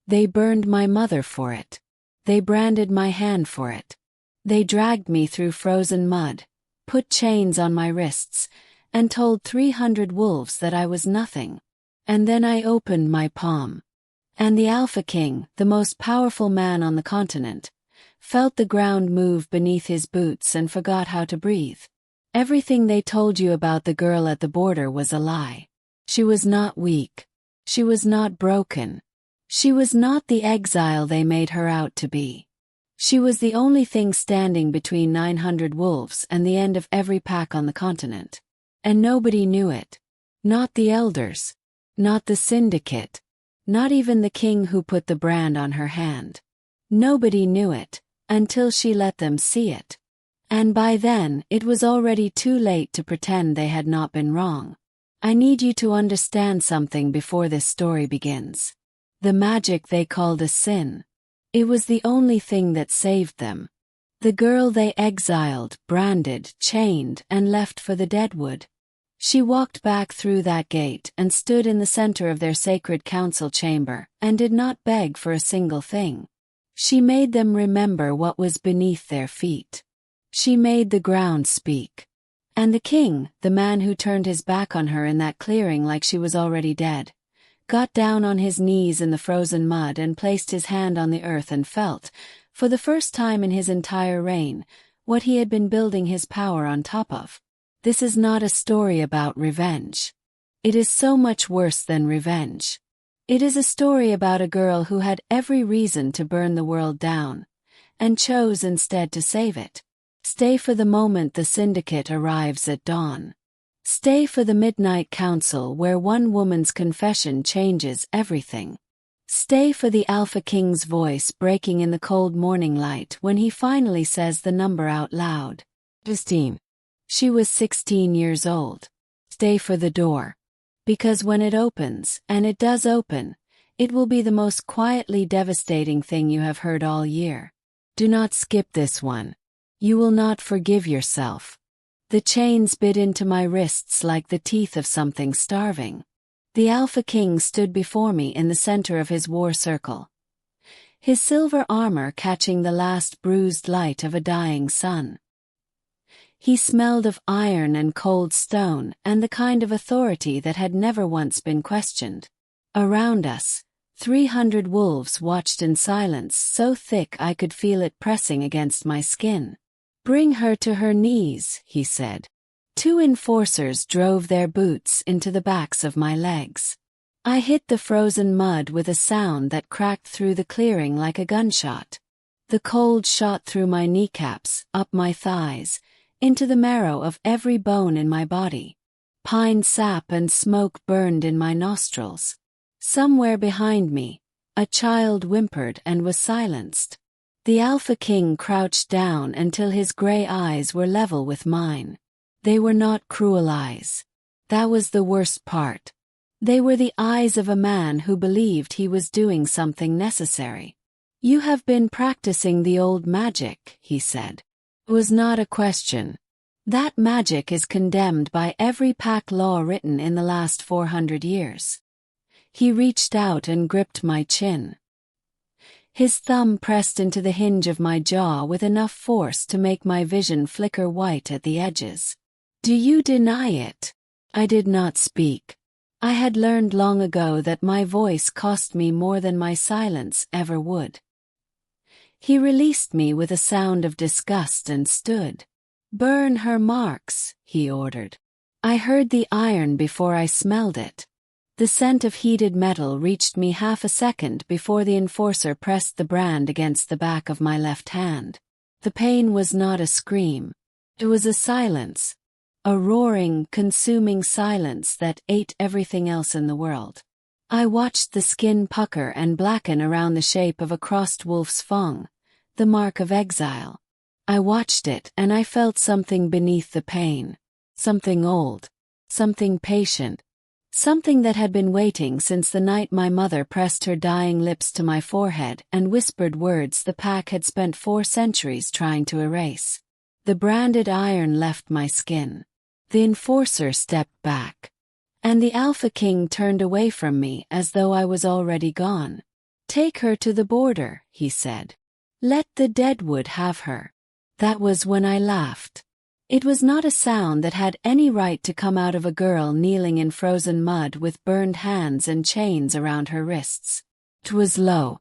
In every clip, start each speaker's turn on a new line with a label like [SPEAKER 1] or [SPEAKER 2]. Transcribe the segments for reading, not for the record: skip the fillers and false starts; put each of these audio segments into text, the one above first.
[SPEAKER 1] They burned my mother for it. They branded my hand for it. They dragged me through frozen mud, put chains on my wrists, and told 300 wolves that I was nothing. And then I opened my palm. And the Alpha King, the most powerful man on the continent, felt the ground move beneath his boots and forgot how to breathe. Everything they told you about the girl at the border was a lie. She was not weak. She was not broken. She was not the exile they made her out to be. She was the only thing standing between 900 wolves and the end of every pack on the continent. And nobody knew it. Not the elders. Not the Syndicate. Not even the king who put the brand on her hand. Nobody knew it, until she let them see it. And by then, it was already too late to pretend they had not been wrong. I need you to understand something before this story begins. The magic they called a sin. It was the only thing that saved them. The girl they exiled, branded, chained, and left for the deadwood. She walked back through that gate and stood in the center of their sacred council chamber, and did not beg for a single thing. She made them remember what was beneath their feet. She made the ground speak. And the king, the man who turned his back on her in that clearing like she was already dead, got down on his knees in the frozen mud and placed his hand on the earth and felt, for the first time in his entire reign, what he had been building his power on top of. This is not a story about revenge. It is so much worse than revenge. It is a story about a girl who had every reason to burn the world down, and chose instead to save it. Stay for the moment the Syndicate arrives at dawn. Stay for the midnight council where one woman's confession changes everything. Stay for the Alpha King's voice breaking in the cold morning light when he finally says the number out loud. 16. She was 16 years old. Stay for the door. Because when it opens, and it does open, it will be the most quietly devastating thing you have heard all year. Do not skip this one. You will not forgive yourself. The chains bit into my wrists like the teeth of something starving. The Alpha King stood before me in the center of his war circle. His silver armor catching the last bruised light of a dying sun. He smelled of iron and cold stone and the kind of authority that had never once been questioned. Around us, 300 wolves watched in silence so thick I could feel it pressing against my skin. Bring her to her knees, he said. 2 enforcers drove their boots into the backs of my legs. I hit the frozen mud with a sound that cracked through the clearing like a gunshot. The cold shot through my kneecaps, up my thighs, into the marrow of every bone in my body. Pine sap and smoke burned in my nostrils. Somewhere behind me, a child whimpered and was silenced. The Alpha King crouched down until his gray eyes were level with mine. They were not cruel eyes. That was the worst part. They were the eyes of a man who believed he was doing something necessary. You have been practicing the old magic, he said. It was not a question. That magic is condemned by every pack law written in the last 400 years. He reached out and gripped my chin. His thumb pressed into the hinge of my jaw with enough force to make my vision flicker white at the edges. Do you deny it? I did not speak. I had learned long ago that my voice cost me more than my silence ever would. He released me with a sound of disgust and stood. Burn her marks, he ordered. I heard the iron before I smelled it. The scent of heated metal reached me half a second before the enforcer pressed the brand against the back of my left hand. The pain was not a scream. It was a silence. A roaring, consuming silence that ate everything else in the world. I watched the skin pucker and blacken around the shape of a crossed wolf's fang, the mark of exile. I watched it and I felt something beneath the pain. Something old. Something patient. Something that had been waiting since the night my mother pressed her dying lips to my forehead and whispered words the pack had spent 4 centuries trying to erase. The branded iron left my skin. The enforcer stepped back. And the Alpha King turned away from me as though I was already gone. "Take her to the border," he said. "Let the deadwood have her." That was when I laughed. It was not a sound that had any right to come out of a girl kneeling in frozen mud with burned hands and chains around her wrists. It was low.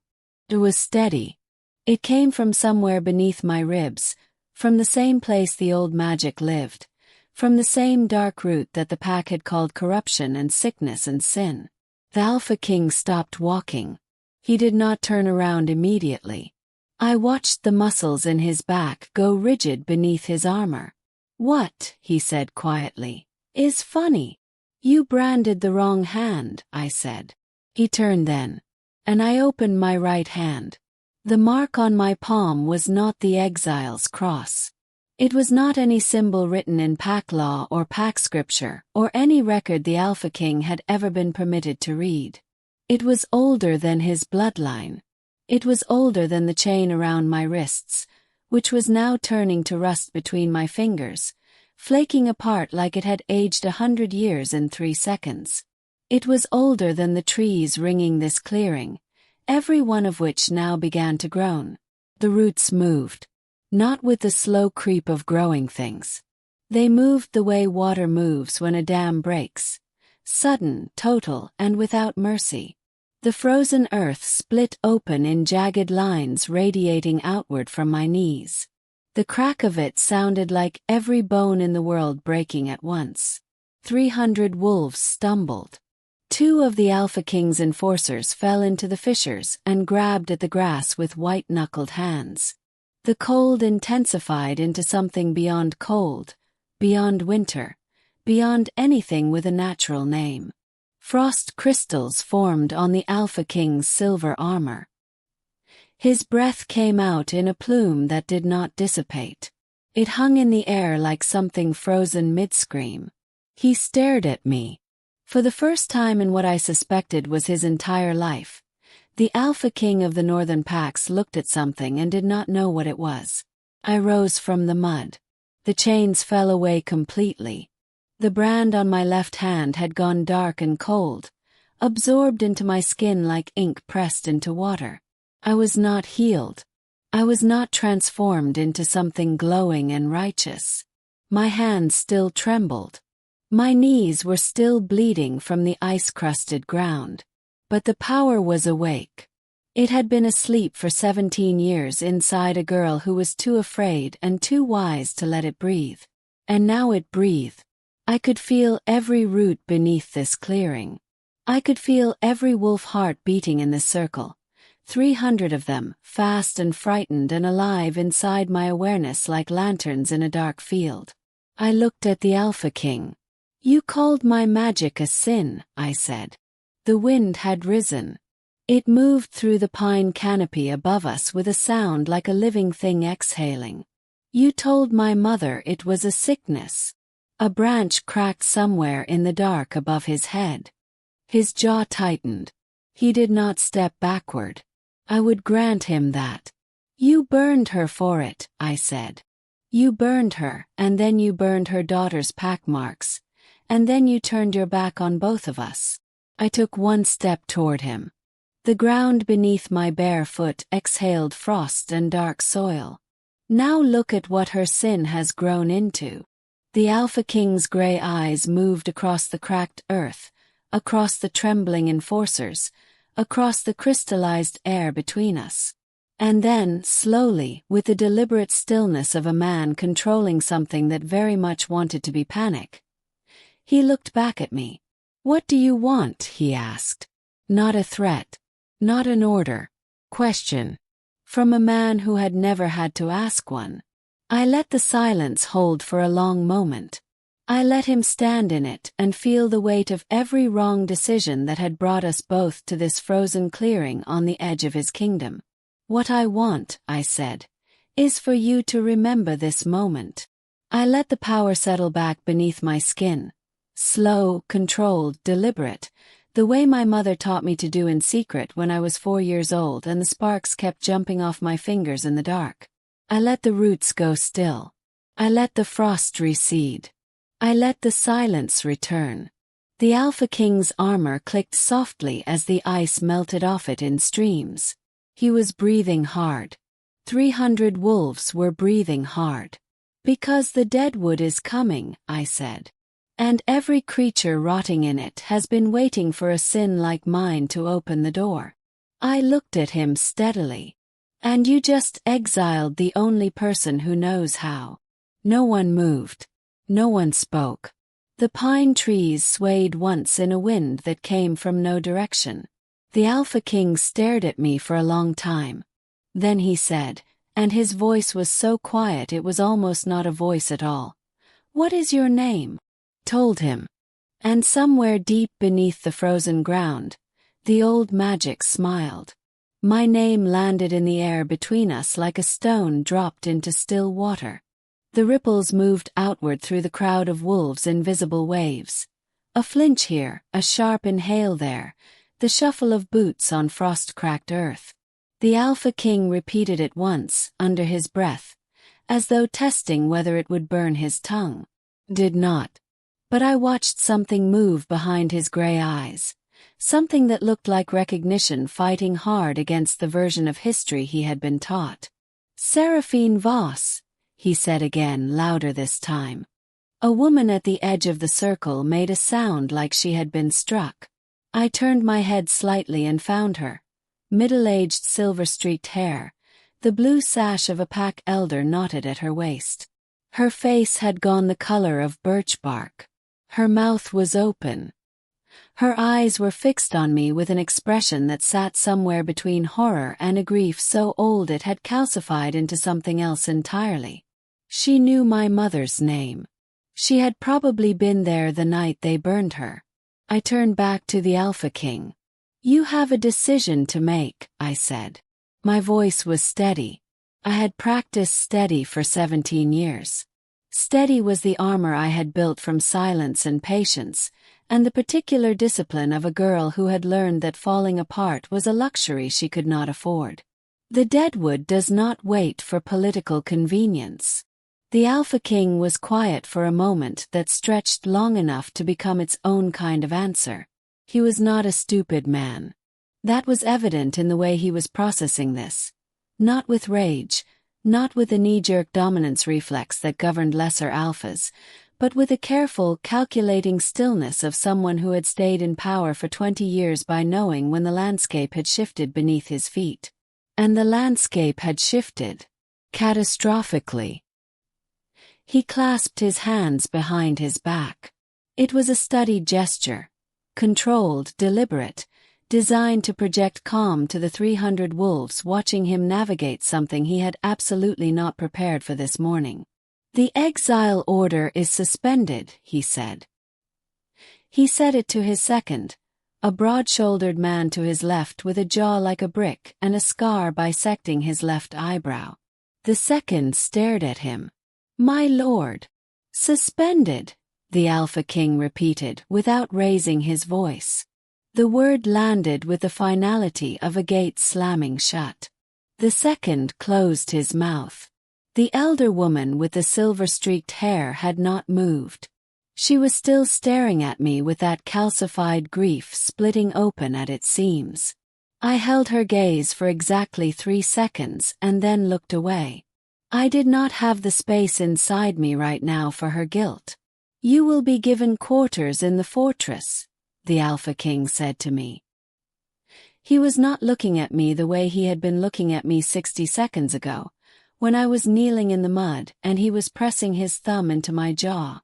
[SPEAKER 1] It was steady. It came from somewhere beneath my ribs, from the same place the old magic lived, from the same dark root that the pack had called corruption and sickness and sin. The Alpha King stopped walking. He did not turn around immediately. I watched the muscles in his back go rigid beneath his armor. "What," he said quietly, "is funny?" "You branded the wrong hand," I said. He turned then, and I opened my right hand. The mark on my palm was not the exile's cross. It was not any symbol written in pack law or pack scripture or any record the Alpha King had ever been permitted to read. It was older than his bloodline. It was older than the chain around my wrists, which was now turning to rust between my fingers, flaking apart like it had aged 100 years in 3 seconds. It was older than the trees ringing this clearing, every one of which now began to groan. The roots moved, not with the slow creep of growing things. They moved the way water moves when a dam breaks, sudden, total, and without mercy. The frozen earth split open in jagged lines radiating outward from my knees. The crack of it sounded like every bone in the world breaking at once. 300 wolves stumbled. 2 of the Alpha King's enforcers fell into the fissures and grabbed at the grass with white-knuckled hands. The cold intensified into something beyond cold, beyond winter, beyond anything with a natural name. Frost crystals formed on the Alpha King's silver armor. His breath came out in a plume that did not dissipate. It hung in the air like something frozen mid-scream. He stared at me. For the first time in what I suspected was his entire life, the Alpha King of the Northern Packs looked at something and did not know what it was. I rose from the mud. The chains fell away completely. The brand on my left hand had gone dark and cold, absorbed into my skin like ink pressed into water. I was not healed. I was not transformed into something glowing and righteous. My hands still trembled. My knees were still bleeding from the ice-crusted ground. But the power was awake. It had been asleep for 17 years inside a girl who was too afraid and too wise to let it breathe. And now it breathed. I could feel every root beneath this clearing. I could feel every wolf heart beating in this circle. 300 of them, fast and frightened and alive inside my awareness like lanterns in a dark field. I looked at the Alpha King. "You called my magic a sin," I said. The wind had risen. It moved through the pine canopy above us with a sound like a living thing exhaling. "You told my mother it was a sickness." A branch cracked somewhere in the dark above his head. His jaw tightened. He did not step backward. I would grant him that. "You burned her for it," I said. "You burned her, and then you burned her daughter's pack marks, and then you turned your back on both of us." I took one step toward him. The ground beneath my bare foot exhaled frost and dark soil. "Now look at what her sin has grown into." The Alpha King's gray eyes moved across the cracked earth, across the trembling enforcers, across the crystallized air between us. And then, slowly, with the deliberate stillness of a man controlling something that very much wanted to be panic, he looked back at me. "What do you want?" he asked. Not a threat. Not an order. Question. From a man who had never had to ask one. I let the silence hold for a long moment. I let him stand in it and feel the weight of every wrong decision that had brought us both to this frozen clearing on the edge of his kingdom. "What I want," I said, "is for you to remember this moment." I let the power settle back beneath my skin. Slow, controlled, deliberate, the way my mother taught me to do in secret when I was 4 years old and the sparks kept jumping off my fingers in the dark. I let the roots go still. I let the frost recede. I let the silence return. The Alpha King's armor clicked softly as the ice melted off it in streams. He was breathing hard. 300 wolves were breathing hard. "Because the deadwood is coming," I said. "And every creature rotting in it has been waiting for a sin like mine to open the door." I looked at him steadily. "And you just exiled the only person who knows how." No one moved. No one spoke. The pine trees swayed once in a wind that came from no direction. The Alpha King stared at me for a long time. Then he said, and his voice was so quiet it was almost not a voice at all, "What is your name?" Told him. And somewhere deep beneath the frozen ground, the old magic smiled. My name landed in the air between us like a stone dropped into still water. The ripples moved outward through the crowd of wolves in visible waves. A flinch here, a sharp inhale there, the shuffle of boots on frost-cracked earth. The Alpha King repeated it once, under his breath, as though testing whether it would burn his tongue. Did not. But I watched something move behind his gray eyes, something that looked like recognition fighting hard against the version of history he had been taught. "Seraphine Voss," he said again, louder this time. A woman at the edge of the circle made a sound like she had been struck. I turned my head slightly and found her. Middle-aged silver-streaked hair, the blue sash of a pack elder knotted at her waist. Her face had gone the color of birch bark. Her mouth was open. Her eyes were fixed on me with an expression that sat somewhere between horror and a grief so old it had calcified into something else entirely. She knew my mother's name. She had probably been there the night they burned her. I turned back to the Alpha King. "You have a decision to make," I said. My voice was steady. I had practiced steady for 17 years. Steady was the armor I had built from silence and patience, and the particular discipline of a girl who had learned that falling apart was a luxury she could not afford. The deadwood does not wait for political convenience. The Alpha King was quiet for a moment that stretched long enough to become its own kind of answer. He was not a stupid man. That was evident in the way he was processing this. Not with rage, not with the knee-jerk dominance reflex that governed lesser alphas, but with a careful, calculating stillness of someone who had stayed in power for 20 years by knowing when the landscape had shifted beneath his feet. And the landscape had shifted. Catastrophically. He clasped his hands behind his back. It was a studied gesture. Controlled, deliberate, designed to project calm to the 300 wolves watching him navigate something he had absolutely not prepared for this morning. "The exile order is suspended," he said. He said it to his second, a broad-shouldered man to his left with a jaw like a brick and a scar bisecting his left eyebrow. The second stared at him. "My lord." "Suspended," the Alpha King repeated without raising his voice. The word landed with the finality of a gate slamming shut. The second closed his mouth. The elder woman with the silver-streaked hair had not moved. She was still staring at me with that calcified grief splitting open at its seams. I held her gaze for exactly 3 seconds and then looked away. I did not have the space inside me right now for her guilt. "You will be given quarters in the fortress," the Alpha King said to me. He was not looking at me the way he had been looking at me 60 seconds ago, when I was kneeling in the mud and he was pressing his thumb into my jaw.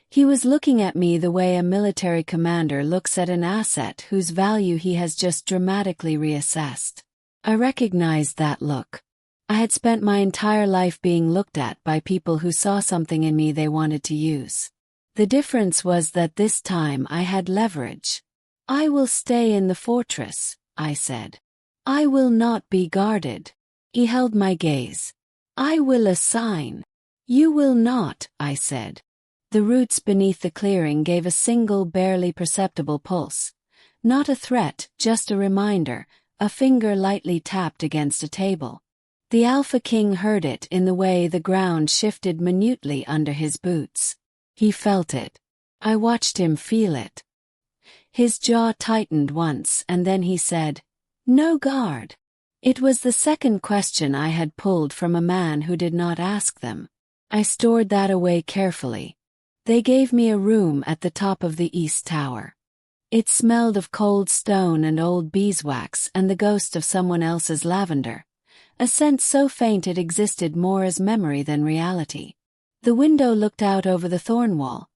[SPEAKER 1] He was looking at me the way a military commander looks at an asset whose value he has just dramatically reassessed. I recognized that look. I had spent my entire life being looked at by people who saw something in me they wanted to use. The difference was that this time I had leverage. "I will stay in the fortress," I said. "I will not be guarded." He held my gaze. "I will assign." "You will not," I said. The roots beneath the clearing gave a single barely perceptible pulse. Not a threat, just a reminder, a finger lightly tapped against a table. The Alpha King heard it in the way the ground shifted minutely under his boots. He felt it. I watched him feel it. His jaw tightened once and then he said, "No guard." It was the second question I had pulled from a man who did not ask them. I stored that away carefully. They gave me a room at the top of the east tower. It smelled of cold stone and old beeswax and the ghost of someone else's lavender, a scent so faint it existed more as memory than reality. The window looked out over the Thornwall,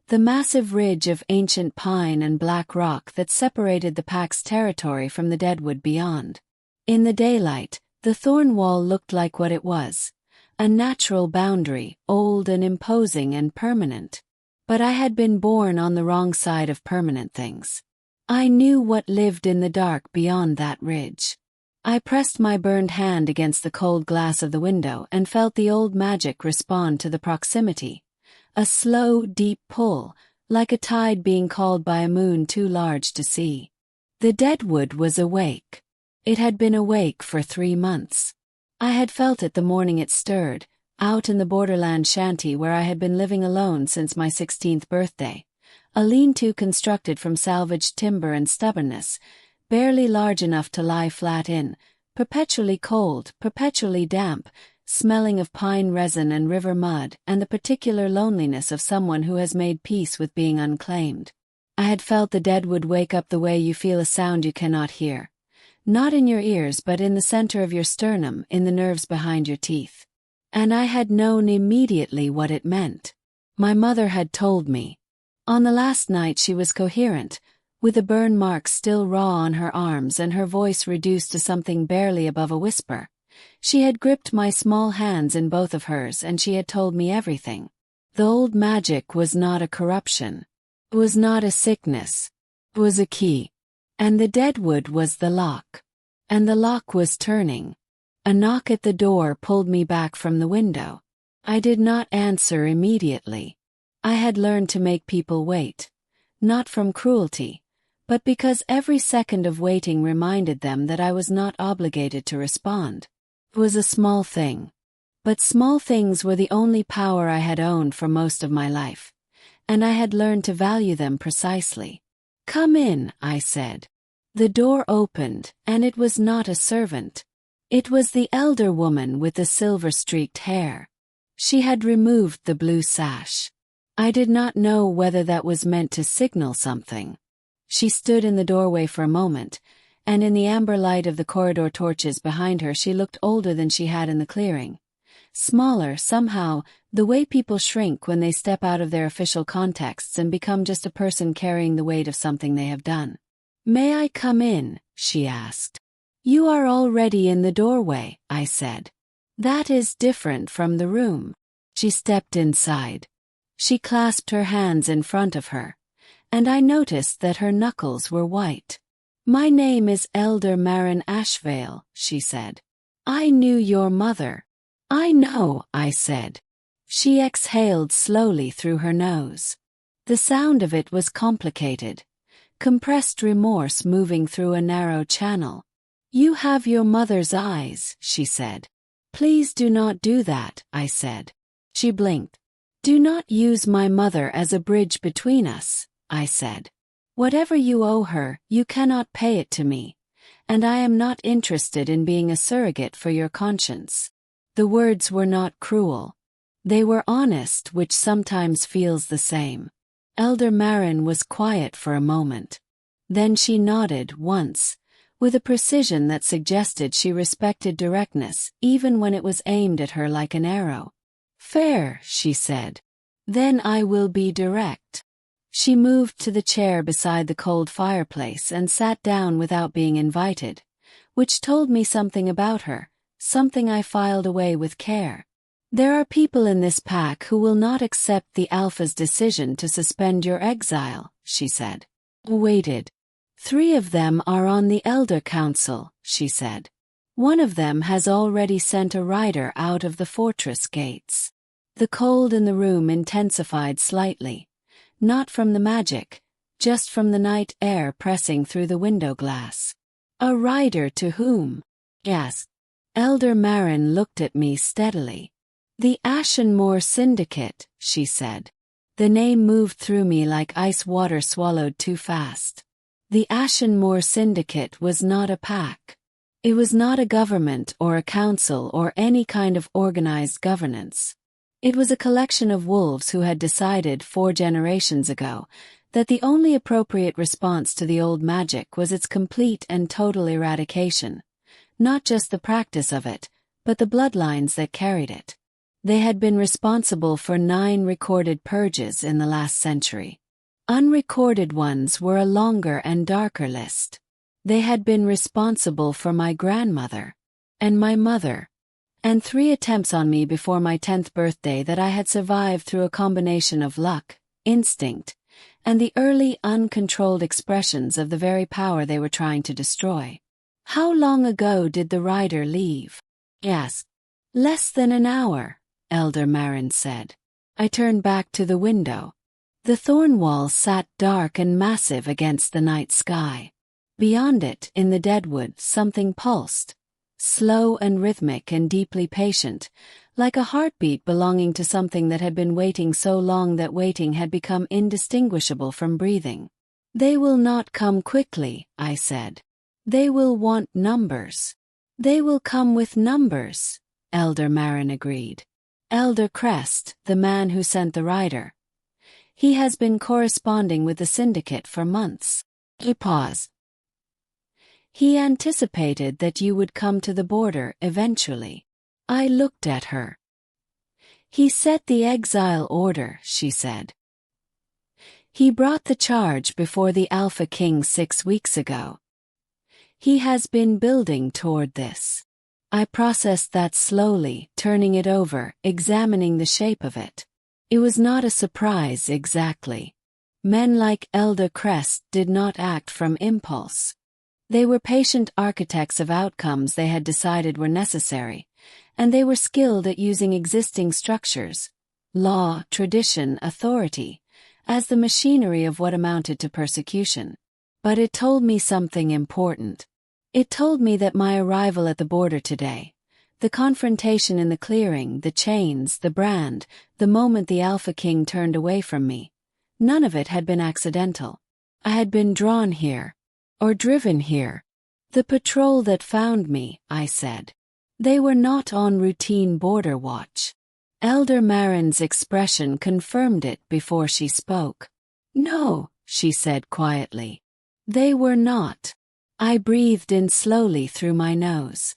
[SPEAKER 1] the massive ridge of ancient pine and black rock that separated the pack's territory from the deadwood beyond. In the daylight, the Thornwall looked like what it was, a natural boundary, old and imposing and permanent. But I had been born on the wrong side of permanent things. I knew what lived in the dark beyond that ridge. I pressed my burned hand against the cold glass of the window and felt the old magic respond to the proximity. A slow, deep pull, like a tide being called by a moon too large to see. The deadwood was awake. It had been awake for 3 months. I had felt it the morning it stirred, out in the borderland shanty where I had been living alone since my 16th birthday, a lean-to constructed from salvaged timber and stubbornness, barely large enough to lie flat in, perpetually cold, perpetually damp, smelling of pine resin and river mud and the particular loneliness of someone who has made peace with being unclaimed. I had felt the deadwood wake up the way you feel a sound you cannot hear, not in your ears but in the center of your sternum, in the nerves behind your teeth. And I had known immediately what it meant. My mother had told me. On the last night she was coherent, with the burn marks still raw on her arms and her voice reduced to something barely above a whisper. She had gripped my small hands in both of hers and she had told me everything. The old magic was not a corruption. It was not a sickness. It was a key. And the deadwood was the lock. And the lock was turning. A knock at the door pulled me back from the window. I did not answer immediately. I had learned to make people wait. Not from cruelty, but because every second of waiting reminded them that I was not obligated to respond. It was a small thing. But small things were the only power I had owned for most of my life, and I had learned to value them precisely. "Come in," I said. The door opened, and it was not a servant. It was the elder woman with the silver-streaked hair. She had removed the blue sash. I did not know whether that was meant to signal something. She stood in the doorway for a moment, and in the amber light of the corridor torches behind her she looked older than she had in the clearing. Smaller, somehow, the way people shrink when they step out of their official contexts and become just a person carrying the weight of something they have done. "May I come in?" she asked. "You are already in the doorway," I said. "That is different from the room." She stepped inside. She clasped her hands in front of her, and I noticed that her knuckles were white. "My name is Elder Marin Ashvale," she said. "I knew your mother." "I know," I said. She exhaled slowly through her nose. The sound of it was complicated, compressed remorse moving through a narrow channel. "You have your mother's eyes," she said. "Please do not do that," I said. She blinked. "Do not use my mother as a bridge between us," I said. "Whatever you owe her, you cannot pay it to me, and I am not interested in being a surrogate for your conscience." The words were not cruel. They were honest, which sometimes feels the same. Elder Marin was quiet for a moment. Then she nodded once, with a precision that suggested she respected directness, even when it was aimed at her like an arrow. "Fair," she said. "Then I will be direct." She moved to the chair beside the cold fireplace and sat down without being invited, which told me something about her, something I filed away with care. "There are people in this pack who will not accept the Alpha's decision to suspend your exile," she said. Waited. 3 of them are on the Elder Council," she said. "One of them has already sent a rider out of the fortress gates." The cold in the room intensified slightly, not from the magic, just from the night air pressing through the window glass. "A rider to whom?" I asked. Elder Marin looked at me steadily. "The Ashenmore Syndicate," she said. The name moved through me like ice water swallowed too fast. The Ashen Moor Syndicate was not a pack. It was not a government or a council or any kind of organized governance. It was a collection of wolves who had decided 4 generations ago that the only appropriate response to the old magic was its complete and total eradication. Not just the practice of it, but the bloodlines that carried it. They had been responsible for 9 recorded purges in the last century. Unrecorded ones were a longer and darker list. They had been responsible for my grandmother, and my mother, and 3 attempts on me before my 10th birthday that I had survived through a combination of luck, instinct, and the early uncontrolled expressions of the very power they were trying to destroy. How long ago did the rider leave? I asked. Less than an hour, Elder Marin said. I turned back to the window. The Thornwall sat dark and massive against the night sky. Beyond it, in the deadwood, something pulsed. Slow and rhythmic and deeply patient, like a heartbeat belonging to something that had been waiting so long that waiting had become indistinguishable from breathing. They will not come quickly, I said. They will want numbers. They will come with numbers, Elder Marin agreed. Elder Crest, the man who sent the rider. He has been corresponding with the Syndicate for months. He paused. He anticipated that you would come to the border eventually. I looked at her. He set the exile order, she said. He brought the charge before the Alpha King 6 weeks ago. He has been building toward this. I processed that slowly, turning it over, examining the shape of it. It was not a surprise exactly. Men like Elder Crest did not act from impulse. They were patient architects of outcomes they had decided were necessary, and they were skilled at using existing structures, law, tradition, authority, as the machinery of what amounted to persecution. But it told me something important. It told me that my arrival at the border today, the confrontation in the clearing, the chains, the brand, the moment the Alpha King turned away from me, none of it had been accidental. I had been drawn here, or driven here. The patrol that found me, I said. They were not on routine border watch. Elder Marin's expression confirmed it before she spoke. No, she said quietly. They were not. I breathed in slowly through my nose.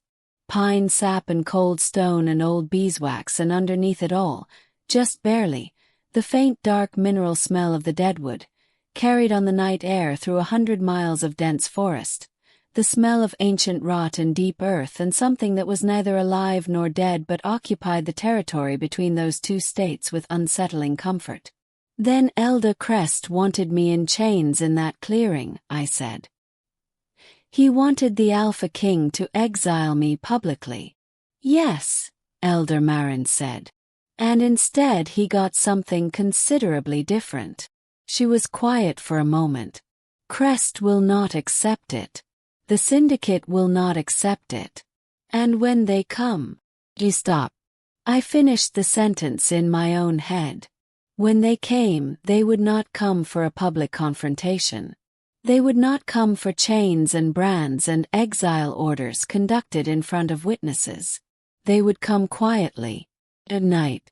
[SPEAKER 1] Pine sap and cold stone and old beeswax, and underneath it all, just barely, the faint dark mineral smell of the deadwood, carried on the night air through 100 miles of dense forest, the smell of ancient rot and deep earth, and something that was neither alive nor dead but occupied the territory between those 2 states with unsettling comfort. Then Elder Crest wanted me in chains in that clearing, I said. He wanted the Alpha King to exile me publicly. Yes, Elder Marin said. And instead he got something considerably different. She was quiet for a moment. Crest will not accept it. The Syndicate will not accept it. And when they come... He stopped. I finished the sentence in my own head. When they came, they would not come for a public confrontation. They would not come for chains and brands and exile orders conducted in front of witnesses. They would come quietly, at night,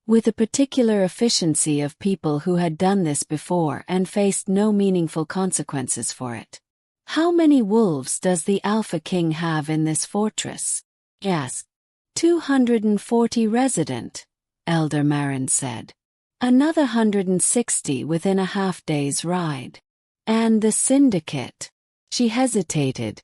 [SPEAKER 1] with a particular efficiency of people who had done this before and faced no meaningful consequences for it. How many wolves does the Alpha King have in this fortress? He asked. 240 resident, Elder Marin said. Another 160 within a half-day's ride. And the Syndicate. She hesitated.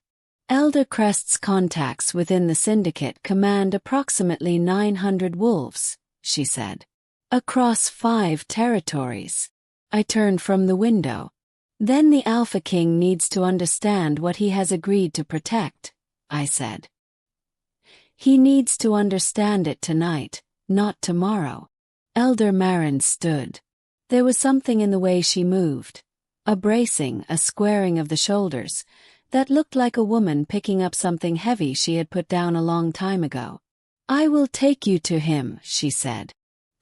[SPEAKER 1] Elder Crest's contacts within the Syndicate command approximately 900 wolves, she said. Across 5 territories. I turned from the window. Then the Alpha King needs to understand what he has agreed to protect, I said. He needs to understand it tonight, not tomorrow. Elder Marin stood. There was something in the way she moved. A bracing, a squaring of the shoulders, that looked like a woman picking up something heavy she had put down a long time ago. I will take you to him, she said.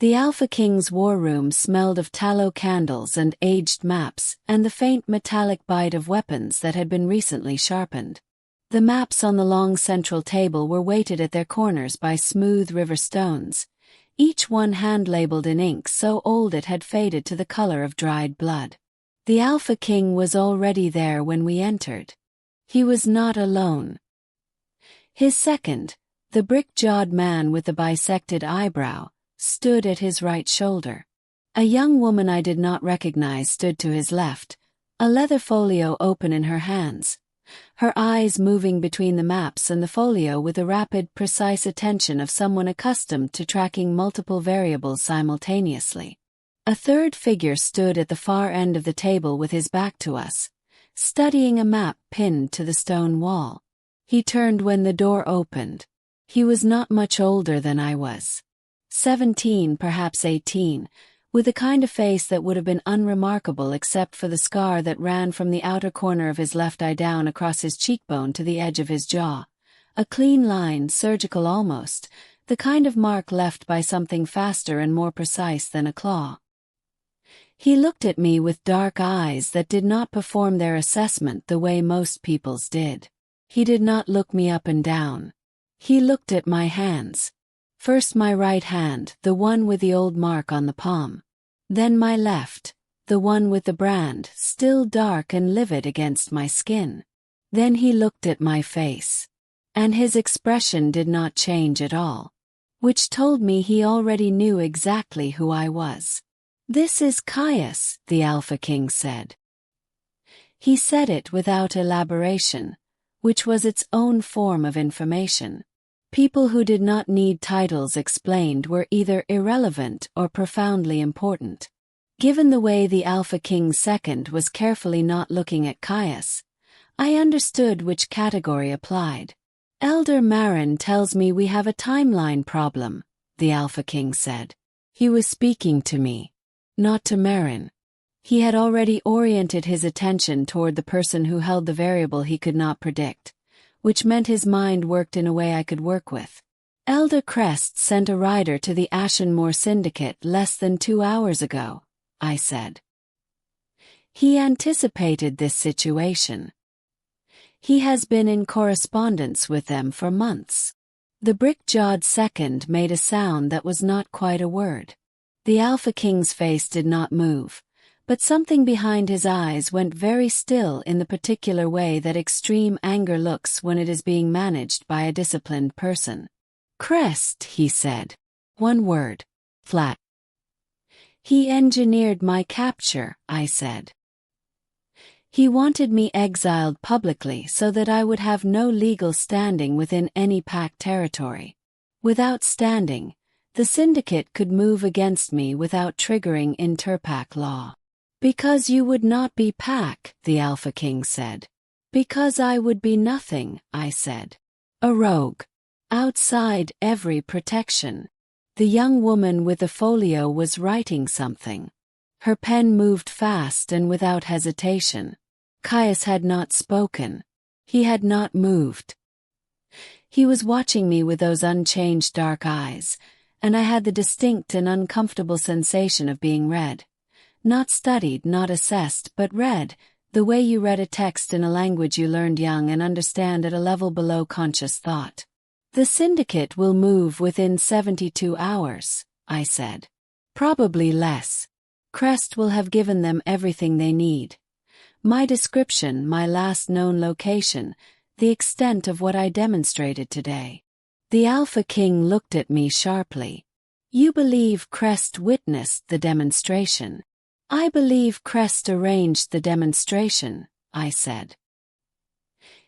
[SPEAKER 1] The Alpha King's war room smelled of tallow candles and aged maps and the faint metallic bite of weapons that had been recently sharpened. The maps on the long central table were weighted at their corners by smooth river stones, each one hand-labeled in ink so old it had faded to the color of dried blood. The Alpha King was already there when we entered. He was not alone. His second, the brick-jawed man with the bisected eyebrow, stood at his right shoulder. A young woman I did not recognize stood to his left, a leather folio open in her hands, her eyes moving between the maps and the folio with the rapid, precise attention of someone accustomed to tracking multiple variables simultaneously. A third figure stood at the far end of the table with his back to us, studying a map pinned to the stone wall. He turned when the door opened. He was not much older than I was. 17, perhaps 18, with a kind of face that would have been unremarkable except for the scar that ran from the outer corner of his left eye down across his cheekbone to the edge of his jaw. A clean line, surgical almost, the kind of mark left by something faster and more precise than a claw. He looked at me with dark eyes that did not perform their assessment the way most people's did. He did not look me up and down. He looked at my hands. First my right hand, the one with the old mark on the palm. Then my left, the one with the brand, still dark and livid against my skin. Then he looked at my face. And his expression did not change at all. Which told me he already knew exactly who I was. "This is Caius," the Alpha King said. He said it without elaboration, which was its own form of information. People who did not need titles explained were either irrelevant or profoundly important. Given the way the Alpha King's second was carefully not looking at Caius, I understood which category applied. "Elder Marin tells me we have a timeline problem," the Alpha King said. He was speaking to me, not to Marin. He had already oriented his attention toward the person who held the variable he could not predict, which meant his mind worked in a way I could work with. "Elder Crest sent a rider to the Ashenmore Syndicate less than 2 hours ago," I said. He anticipated this situation. He has been in correspondence with them for months. The brick-jawed second made a sound that was not quite a word. The Alpha King's face did not move, but something behind his eyes went very still in the particular way that extreme anger looks when it is being managed by a disciplined person. "Crest," he said. One word. Flat. "He engineered my capture," I said. "He wanted me exiled publicly so that I would have no legal standing within any Pack territory. Without standing, the Syndicate could move against me without triggering inter-Pack law. "Because you would not be Pack," the Alpha King said. "Because I would be nothing," I said. "A rogue. Outside every protection." The young woman with the folio was writing something. Her pen moved fast and without hesitation. Caius had not spoken. He had not moved. He was watching me with those unchanged dark eyes, and I had the distinct and uncomfortable sensation of being read. Not studied, not assessed, but read, the way you read a text in a language you learned young and understand at a level below conscious thought. "The Syndicate will move within 72 hours, I said. "Probably less. Crest will have given them everything they need. My description, my last known location, the extent of what I demonstrated today." The Alpha King looked at me sharply. "You believe Crest witnessed the demonstration?" "I believe Crest arranged the demonstration," I said.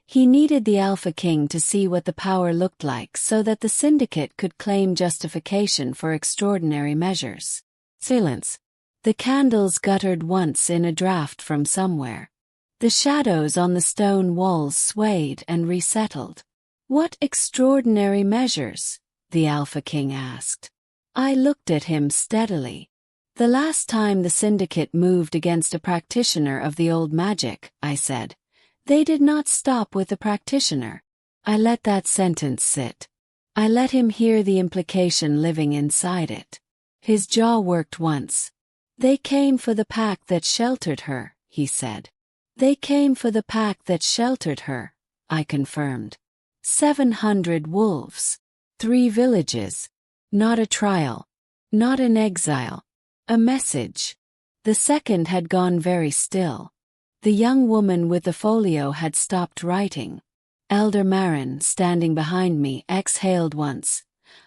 [SPEAKER 1] He needed the Alpha King to see what the power looked like so that the Syndicate could claim justification for extraordinary measures. Silence. The candles guttered once in a draft from somewhere. The shadows on the stone walls swayed and resettled. "What extraordinary measures?" the Alpha King asked. I looked at him steadily. "The last time the Syndicate moved against a practitioner of the old magic," I said, "they did not stop with the practitioner." I let that sentence sit. I let him hear the implication living inside it. His jaw worked once. They came for the pack that sheltered her, he said. They came for the pack that sheltered her, I confirmed. 700 wolves. 3 villages. Not a trial. Not an exile. A message. The second had gone very still. The young woman with the folio had stopped writing. Elder Marin, standing behind me, exhaled once.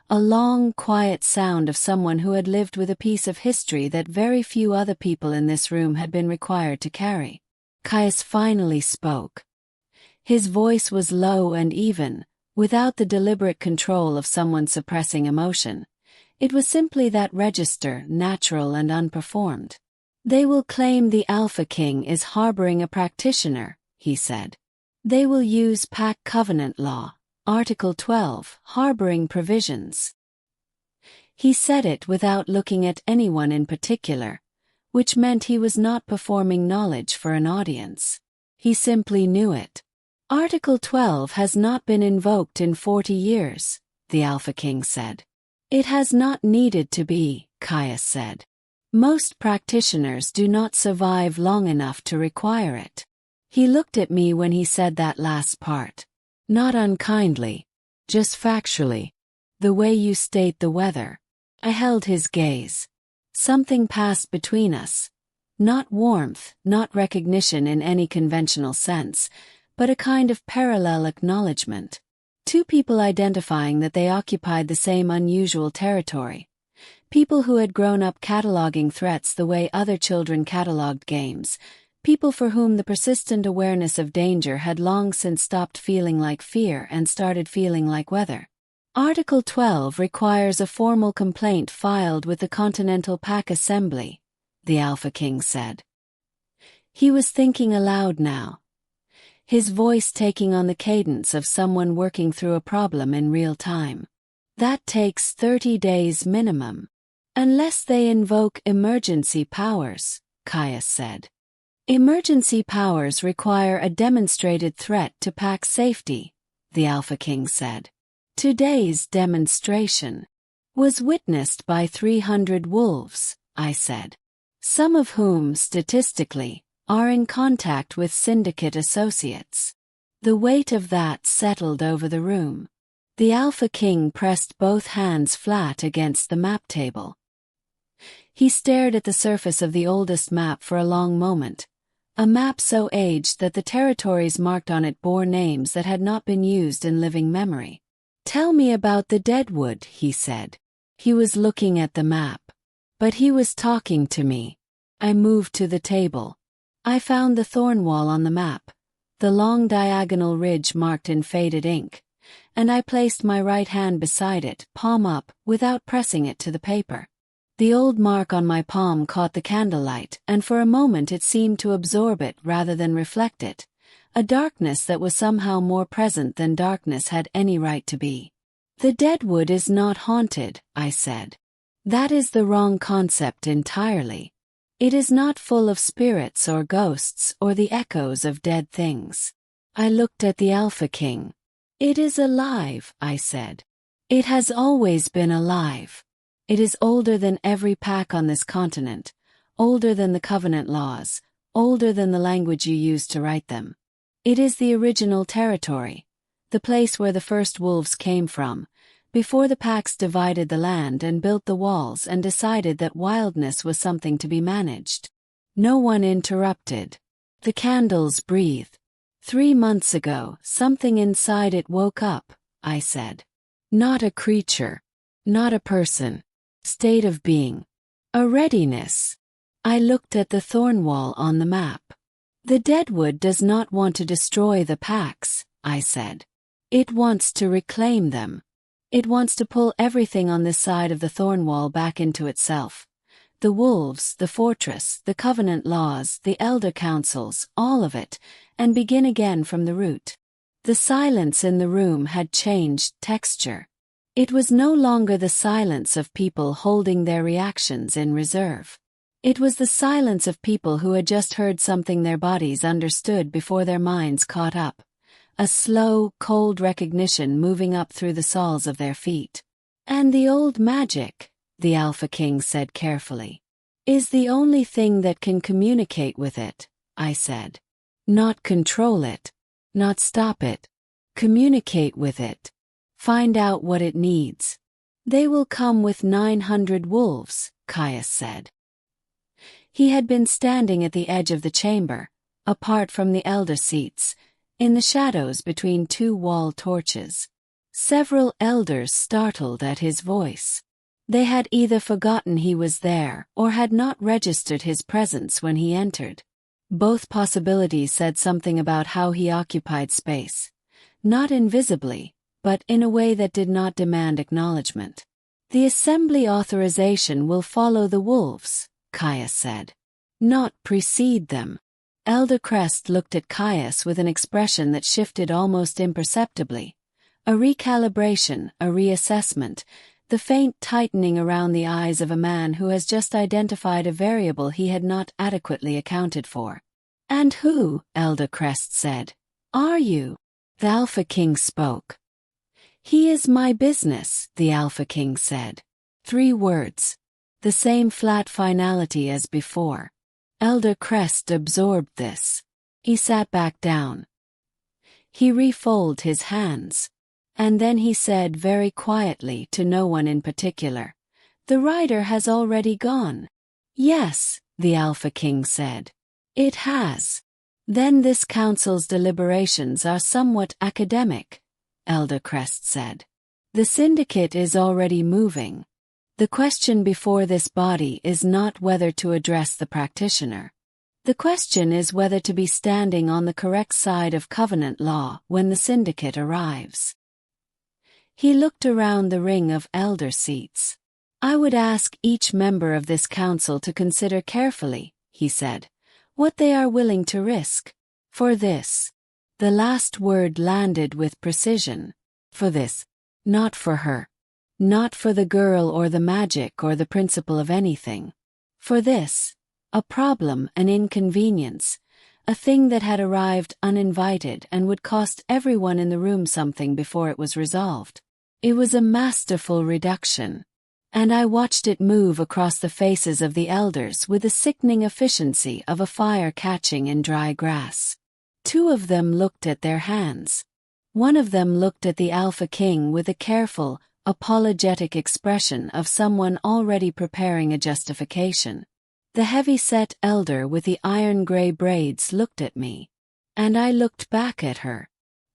[SPEAKER 1] A long, quiet sound of someone who had lived with a piece of history that very few other people in this room had been required to carry. Caius finally spoke. His voice was low and even, without the deliberate control of someone suppressing emotion. It was simply that register, natural and unperformed. They will claim the Alpha King is harboring a practitioner, he said. They will use Pack Covenant law, Article 12, harboring provisions. He said it without looking at anyone in particular, which meant he was not performing knowledge for an audience. He simply knew it. Article 12 has not been invoked in 40 years, the Alpha King said. It has not needed to be, Caius said. Most practitioners do not survive long enough to require it. He looked at me when he said that last part. Not unkindly, just factually. The way you state the weather. I held his gaze. Something passed between us. Not warmth, not recognition in any conventional sense, but a kind of parallel acknowledgement. Two people identifying that they occupied the same unusual territory. People who had grown up cataloging threats the way other children cataloged games. People for whom the persistent awareness of danger had long since stopped feeling like fear and started feeling like weather. Article 12 requires a formal complaint filed with the Continental Pack Assembly, the Alpha King said. He was thinking aloud now, his voice taking on the cadence of someone working through a problem in real time. That takes 30 days minimum. Unless they invoke emergency powers, Caius said. Emergency powers require a demonstrated threat to pack safety, the Alpha King said. Today's demonstration was witnessed by 300 wolves, I said. Some of whom, statistically, are in contact with Syndicate associates. The weight of that settled over the room. The Alpha King pressed both hands flat against the map table. He stared at the surface of the oldest map for a long moment, a map so aged that the territories marked on it bore names that had not been used in living memory. Tell me about the Deadwood, he said. He was looking at the map. But he was talking to me. I moved to the table. I found the Thornwall on the map, the long diagonal ridge marked in faded ink, and I placed my right hand beside it, palm up, without pressing it to the paper. The old mark on my palm caught the candlelight, and for a moment it seemed to absorb it rather than reflect it, a darkness that was somehow more present than darkness had any right to be. The Deadwood is not haunted, I said. That is the wrong concept entirely. It is not full of spirits or ghosts or the echoes of dead things. I looked at the Alpha King. It is alive, I said. It has always been alive. It is older than every pack on this continent, older than the Covenant laws, older than the language you used to write them. It is the original territory, the place where the first wolves came from, before the packs divided the land and built the walls and decided that wildness was something to be managed. No one interrupted. The candles breathed. 3 months ago, something inside it woke up, I said. Not a creature. Not a person. State of being. A readiness. I looked at the Thornwall on the map. The Deadwood does not want to destroy the packs, I said. It wants to reclaim them. It wants to pull everything on this side of the Thornwall back into itself. The wolves, the fortress, the covenant laws, the elder councils, all of it, and begin again from the root. The silence in the room had changed texture. It was no longer the silence of people holding their reactions in reserve. It was the silence of people who had just heard something their bodies understood before their minds caught up. A slow, cold recognition moving up through the soles of their feet. And the old magic, the Alpha King said carefully. Is the only thing that can communicate with it, I said. Not control it. Not stop it. Communicate with it. Find out what it needs. They will come with 900 wolves, Caius said. He had been standing at the edge of the chamber, apart from the elder seats, in the shadows between two wall torches. Several elders startled at his voice. They had either forgotten he was there or had not registered his presence when he entered. Both possibilities said something about how he occupied space. Not invisibly, but in a way that did not demand acknowledgement. The assembly authorization will follow the wolves, Caius said. Not precede them. Elder Crest looked at Caius with an expression that shifted almost imperceptibly. A recalibration, a reassessment, the faint tightening around the eyes of a man who has just identified a variable he had not adequately accounted for. And who, Elder Crest said, are you? The Alpha King spoke. He is my business, the Alpha King said. 3 words. The same flat finality as before. Elder Crest absorbed this. He sat back down. He refolded his hands. And then he said very quietly to no one in particular, the rider has already gone. Yes, the Alpha King said. It has. Then this council's deliberations are somewhat academic, Elder Crest said. The Syndicate is already moving. The question before this body is not whether to address the practitioner. The question is whether to be standing on the correct side of Covenant law when the Syndicate arrives. He looked around the ring of elder seats. I would ask each member of this council to consider carefully, he said, what they are willing to risk. For this. The last word landed with precision. For this. Not for her. Not for the girl or the magic or the principle of anything. For this. A problem, an inconvenience. A thing that had arrived uninvited and would cost everyone in the room something before it was resolved. It was a masterful reduction. And I watched it move across the faces of the elders with the sickening efficiency of a fire catching in dry grass. 2 of them looked at their hands. One of them looked at the Alpha King with a careful, apologetic expression of someone already preparing a justification. The heavy-set elder with the iron-gray braids looked at me. And I looked back at her.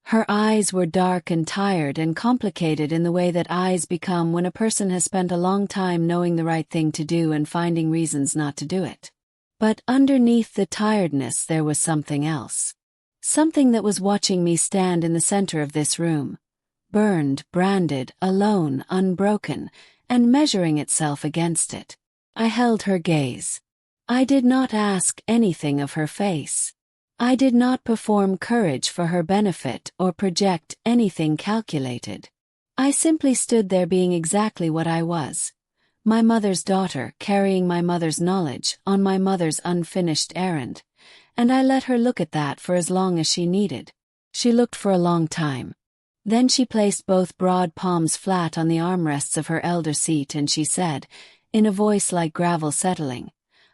[SPEAKER 1] Her eyes were dark and tired and complicated in the way that eyes become when a person has spent a long time knowing the right thing to do and finding reasons not to do it. But underneath the tiredness there was something else. Something that was watching me stand in the center of this room. Burned, branded, alone, unbroken, and measuring itself against it. I held her gaze. I did not ask anything of her face. I did not perform courage for her benefit or project anything calculated. I simply stood there being exactly what I was. My mother's daughter, carrying my mother's knowledge on my mother's unfinished errand. And I let her look at that for as long as she needed. She looked for a long time. Then she placed both broad palms flat on the armrests of her elder seat and she said, in a voice like gravel settling,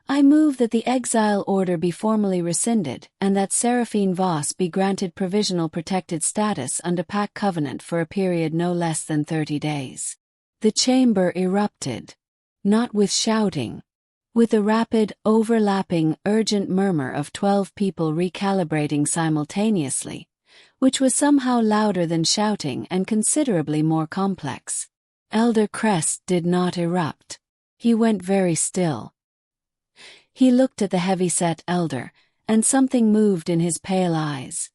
[SPEAKER 1] I move that the exile order be formally rescinded and that Seraphine Voss be granted provisional protected status under Pack Covenant for a period no less than 30 days. The chamber erupted. Not with shouting. With a rapid, overlapping, urgent murmur of 12 people recalibrating simultaneously, which was somehow louder than shouting and considerably more complex. Elder Crest did not erupt. He went very still. He looked at the heavy-set elder, and something moved in his pale eyes.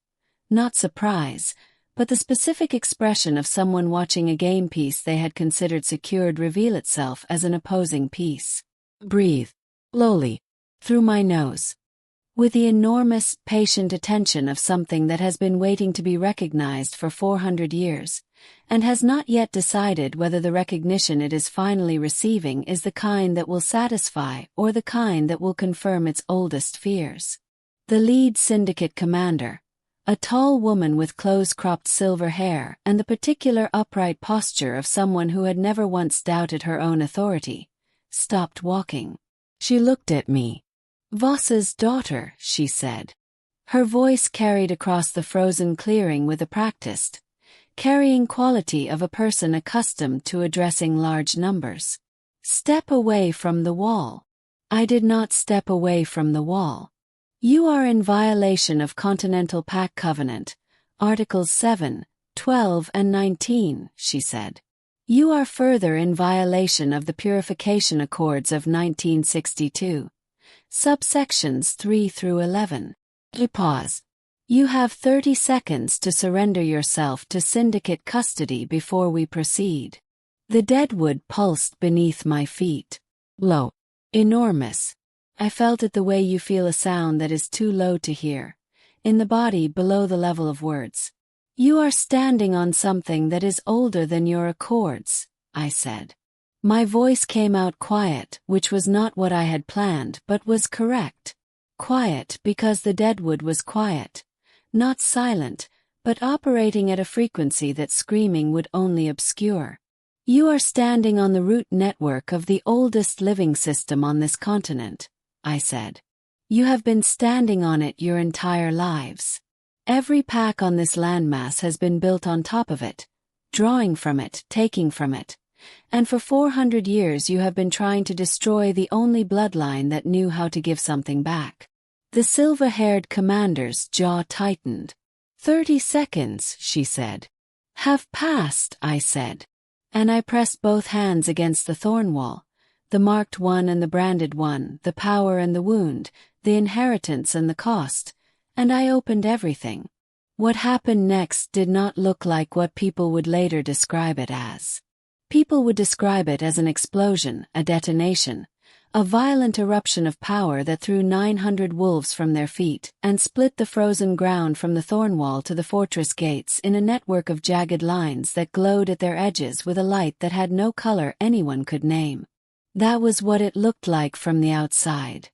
[SPEAKER 1] Not surprise, but the specific expression of someone watching a game piece they had considered secured reveal itself as an opposing piece. Breathe, slowly, through my nose. With the enormous, patient attention of something that has been waiting to be recognized for 400 years, and has not yet decided whether the recognition it is finally receiving is the kind that will satisfy or the kind that will confirm its oldest fears. The lead syndicate commander, A tall woman with close-cropped silver hair and the particular upright posture of someone who had never once doubted her own authority, stopped walking. She looked at me. "Voss's daughter," she said. Her voice carried across the frozen clearing with a practiced, carrying quality of a person accustomed to addressing large numbers. "Step away from the wall." I did not step away from the wall. "You are in violation of Continental Pack Covenant, Articles 7, 12 and 19, she said. "You are further in violation of the Purification Accords of 1962, subsections 3 through 11. Pause. You have 30 seconds to surrender yourself to Syndicate custody before we proceed." The deadwood pulsed beneath my feet. Low. Enormous. I felt it the way you feel a sound that is too low to hear, in the body below the level of words. "You are standing on something that is older than your accords," I said. My voice came out quiet, which was not what I had planned but was correct. Quiet because the deadwood was quiet, not silent, but operating at a frequency that screaming would only obscure. "You are standing on the root network of the oldest living system on this continent," I said. "You have been standing on it your entire lives. Every pack on this landmass has been built on top of it, drawing from it, taking from it, and for 400 years you have been trying to destroy the only bloodline that knew how to give something back." The silver-haired commander's jaw tightened. 30 seconds, she said. "Have passed," I said. And I pressed both hands against the Thornwall, the marked one and the branded one, the power and the wound, the inheritance and the cost, and I opened everything. What happened next did not look like what people would later describe it as. People would describe it as an explosion, a detonation, a violent eruption of power that threw 900 wolves from their feet and split the frozen ground from the Thornwall to the fortress gates in a network of jagged lines that glowed at their edges with a light that had no color anyone could name. That was what it looked like from the outside.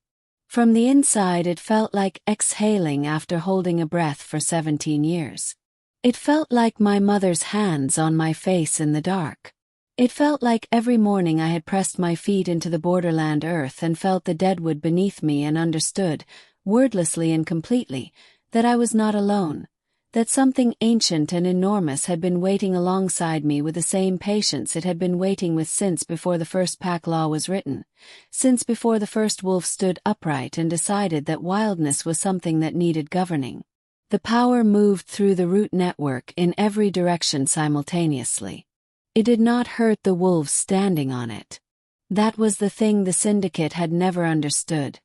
[SPEAKER 1] From the inside it felt like exhaling after holding a breath for 17 years. It felt like my mother's hands on my face in the dark. It felt like every morning I had pressed my feet into the borderland earth and felt the deadwood beneath me and understood, wordlessly and completely, that I was not alone, that something ancient and enormous had been waiting alongside me with the same patience it had been waiting with since before the first pack law was written, since before the first wolf stood upright and decided that wildness was something that needed governing. The power moved through the root network in every direction simultaneously. It did not hurt the wolves standing on it. That was the thing the Syndicate had never understood,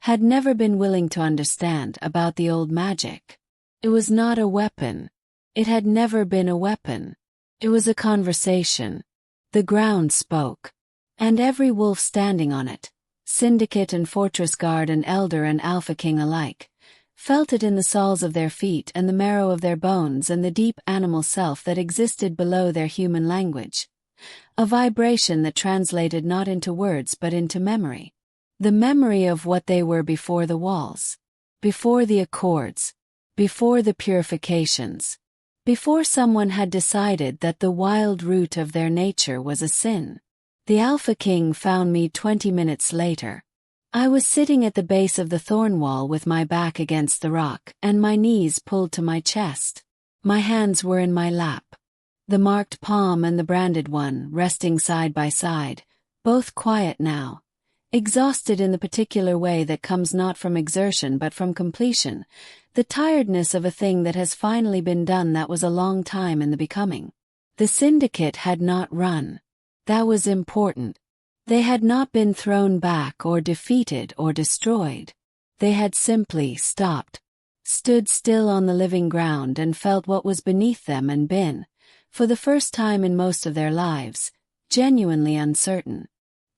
[SPEAKER 1] had never been willing to understand about the old magic. It was not a weapon. It had never been a weapon. It was a conversation. The ground spoke. And every wolf standing on it, Syndicate and Fortress Guard and Elder and Alpha King alike, felt it in the soles of their feet and the marrow of their bones and the deep animal self that existed below their human language. A vibration that translated not into words but into memory. The memory of what they were before the walls, before the accords, before the purifications, before someone had decided that the wild root of their nature was a sin. The Alpha King found me 20 minutes later. I was sitting at the base of the Thornwall with my back against the rock and my knees pulled to my chest. My hands were in my lap. The marked palm and the branded one resting side by side, both quiet now, exhausted in the particular way that comes not from exertion but from completion, the tiredness of a thing that has finally been done that was a long time in the becoming. The Syndicate had not run. That was important. They had not been thrown back or defeated or destroyed. They had simply stopped, stood still on the living ground and felt what was beneath them and been, for the first time in most of their lives, genuinely uncertain.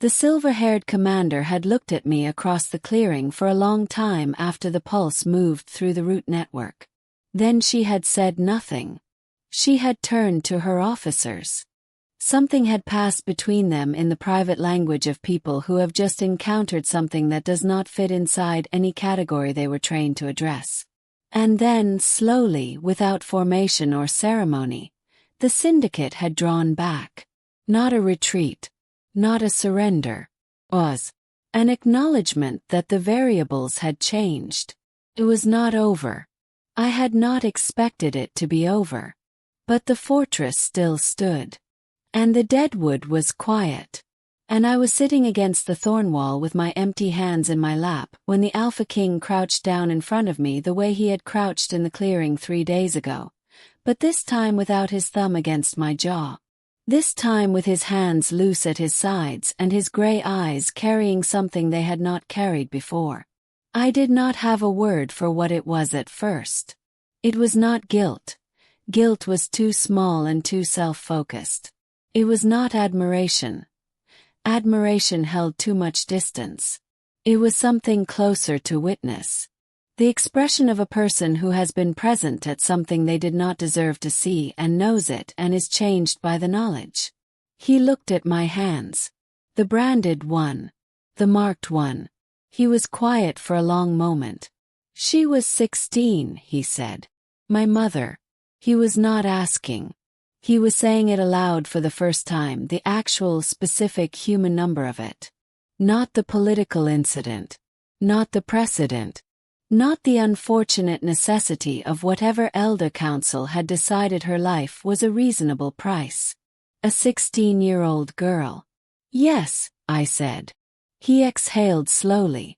[SPEAKER 1] The silver-haired commander had looked at me across the clearing for a long time after the pulse moved through the root network. Then she had said nothing. She had turned to her officers. Something had passed between them in the private language of people who have just encountered something that does not fit inside any category they were trained to address. And then, slowly, without formation or ceremony, the Syndicate had drawn back. Not a retreat, not a surrender, was an acknowledgement that the variables had changed. It was not over. I had not expected it to be over. But the fortress still stood. And the deadwood was quiet. And I was sitting against the Thornwall with my empty hands in my lap when the Alpha King crouched down in front of me the way he had crouched in the clearing 3 days ago, but this time without his thumb against my jaw. This time with his hands loose at his sides and his gray eyes carrying something they had not carried before. I did not have a word for what it was at first. It was not guilt. Guilt was too small and too self-focused. It was not admiration. Admiration held too much distance. It was something closer to witness. The expression of a person who has been present at something they did not deserve to see and knows it and is changed by the knowledge. He looked at my hands. The branded one. The marked one. He was quiet for a long moment. She was 16, he said. My mother. He was not asking. He was saying it aloud for the first time, the actual specific human number of it. Not the political incident. Not the precedent. Not the unfortunate necessity of whatever elder council had decided her life was a reasonable price. A 16-year-old girl. Yes, I said. He exhaled slowly.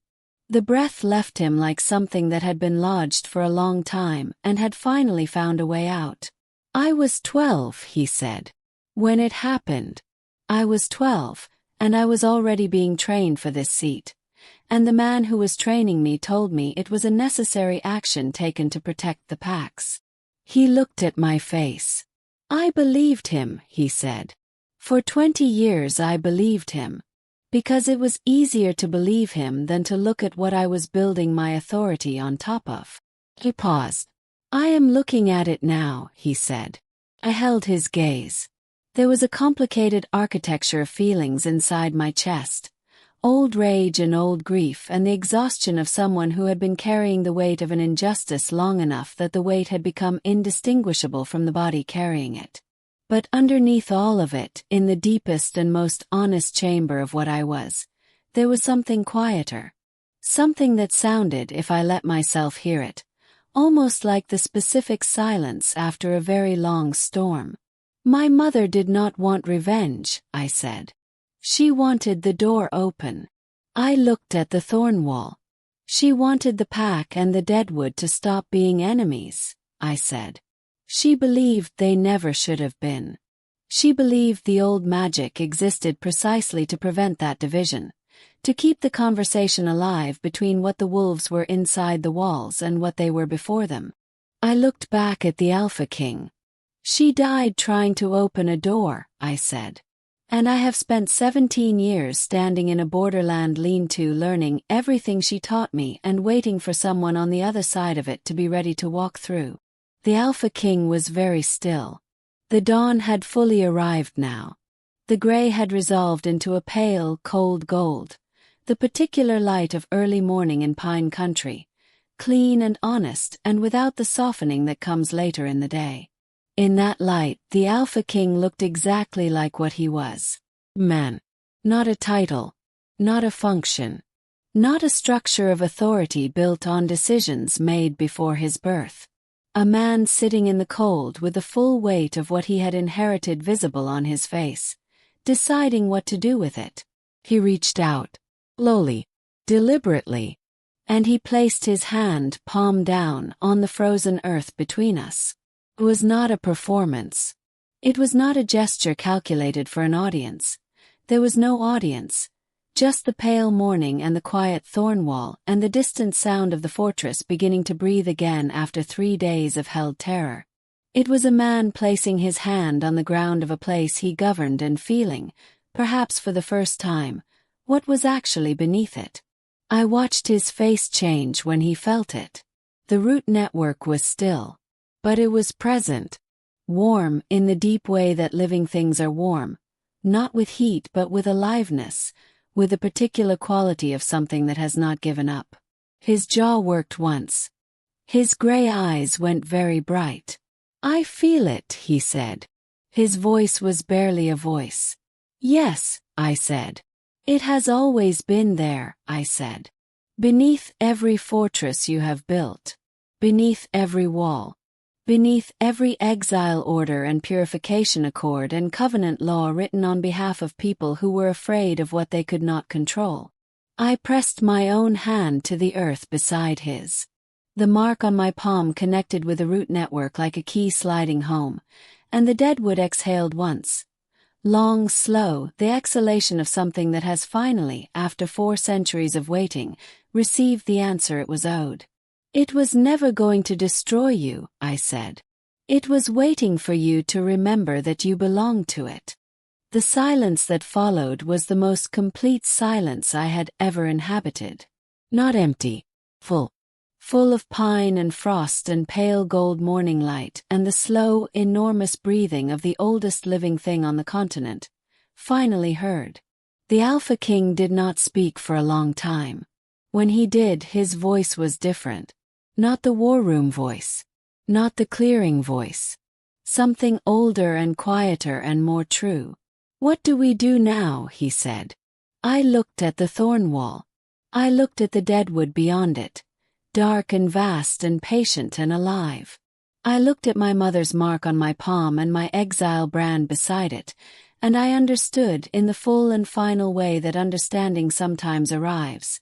[SPEAKER 1] The breath left him like something that had been lodged for a long time and had finally found a way out. I was 12, he said. When it happened. I was 12, and I was already being trained for this seat. And the man who was training me told me it was a necessary action taken to protect the packs. He looked at my face. I believed him, he said. For 20 years I believed him. Because it was easier to believe him than to look at what I was building my authority on top of. He paused. I am looking at it now, he said. I held his gaze. There was a complicated architecture of feelings inside my chest. Old rage and old grief and the exhaustion of someone who had been carrying the weight of an injustice long enough that the weight had become indistinguishable from the body carrying it. But underneath all of it, in the deepest and most honest chamber of what I was, there was something quieter. Something that sounded, if I let myself hear it, almost like the specific silence after a very long storm. My mother did not want revenge, I said. She wanted the door open. I looked at the Thornwall. She wanted the pack and the deadwood to stop being enemies, I said. She believed they never should have been. She believed the old magic existed precisely to prevent that division, to keep the conversation alive between what the wolves were inside the walls and what they were before them. I looked back at the Alpha King. She died trying to open a door, I said. And I have spent 17 years standing in a borderland lean-to learning everything she taught me and waiting for someone on the other side of it to be ready to walk through. The Alpha King was very still. The dawn had fully arrived now. The gray had resolved into a pale, cold gold, the particular light of early morning in pine country, clean and honest and without the softening that comes later in the day. In that light, the Alpha King looked exactly like what he was. Man. Not a title. Not a function. Not a structure of authority built on decisions made before his birth. A man sitting in the cold with the full weight of what he had inherited visible on his face, deciding what to do with it. He reached out. Slowly. Deliberately. And he placed his hand, palm down, on the frozen earth between us. It was not a performance. It was not a gesture calculated for an audience. There was no audience, just the pale morning and the quiet Thornwall and the distant sound of the fortress beginning to breathe again after 3 days of held terror. It was a man placing his hand on the ground of a place he governed and feeling, perhaps for the first time, what was actually beneath it. I watched his face change when he felt it. The root network was still. But it was present, warm in the deep way that living things are warm, not with heat but with aliveness, with a particular quality of something that has not given up. His jaw worked once. His gray eyes went very bright. "I feel it," he said. His voice was barely a voice. "Yes," I said. "It has always been there," I said. "Beneath every fortress you have built. Beneath every wall. Beneath every exile order and purification accord and covenant law written on behalf of people who were afraid of what they could not control." I pressed my own hand to the earth beside his. The mark on my palm connected with a root network like a key sliding home, and the deadwood exhaled once. Long, slow, the exhalation of something that has finally, after 4 centuries of waiting, received the answer it was owed. "It was never going to destroy you," I said. "It was waiting for you to remember that you belonged to it." The silence that followed was the most complete silence I had ever inhabited. Not empty, full. Full of pine and frost and pale gold morning light and the slow, enormous breathing of the oldest living thing on the continent, finally heard. The Alpha King did not speak for a long time. When he did, his voice was different. Not the war room voice. Not the clearing voice. Something older and quieter and more true. "What do we do now?" he said. I looked at the Thornwall. I looked at the deadwood beyond it, dark and vast and patient and alive. I looked at my mother's mark on my palm and my exile brand beside it, and I understood in the full and final way that understanding sometimes arrives,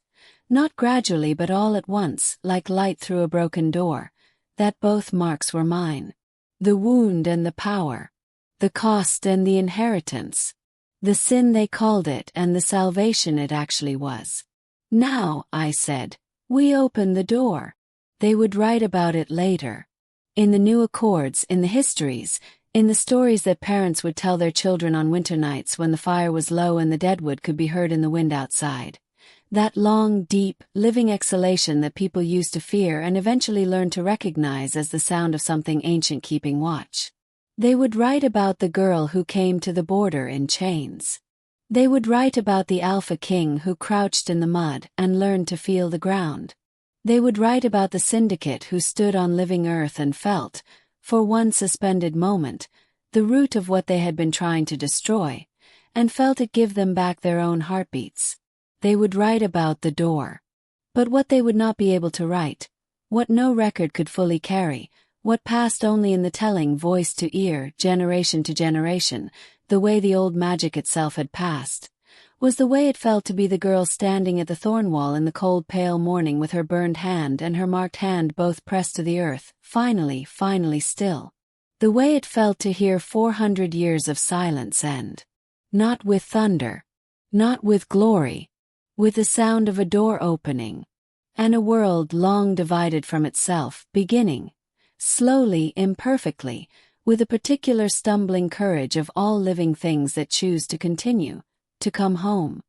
[SPEAKER 1] not gradually but all at once, like light through a broken door, that both marks were mine. The wound and the power. The cost and the inheritance. The sin they called it and the salvation it actually was. "Now," I said, "we open the door." They would write about it later. In the new accords, in the histories, in the stories that parents would tell their children on winter nights when the fire was low and the deadwood could be heard in the wind outside. That long, deep, living exhalation that people used to fear and eventually learned to recognize as the sound of something ancient keeping watch. They would write about the girl who came to the border in chains. They would write about the Alpha King who crouched in the mud and learned to feel the ground. They would write about the Syndicate who stood on living earth and felt, for one suspended moment, the root of what they had been trying to destroy, and felt it give them back their own heartbeats. They would write about the door. But what they would not be able to write, what no record could fully carry, what passed only in the telling voice to ear, generation to generation, the way the old magic itself had passed, was the way it felt to be the girl standing at the Thornwall in the cold pale morning with her burned hand and her marked hand both pressed to the earth, finally still. The way it felt to hear 400 years of silence end. Not with thunder. Not with glory. With the sound of a door opening. And a world long divided from itself, beginning. Slowly, imperfectly, with a particular stumbling courage of all living things that choose to continue, to come home.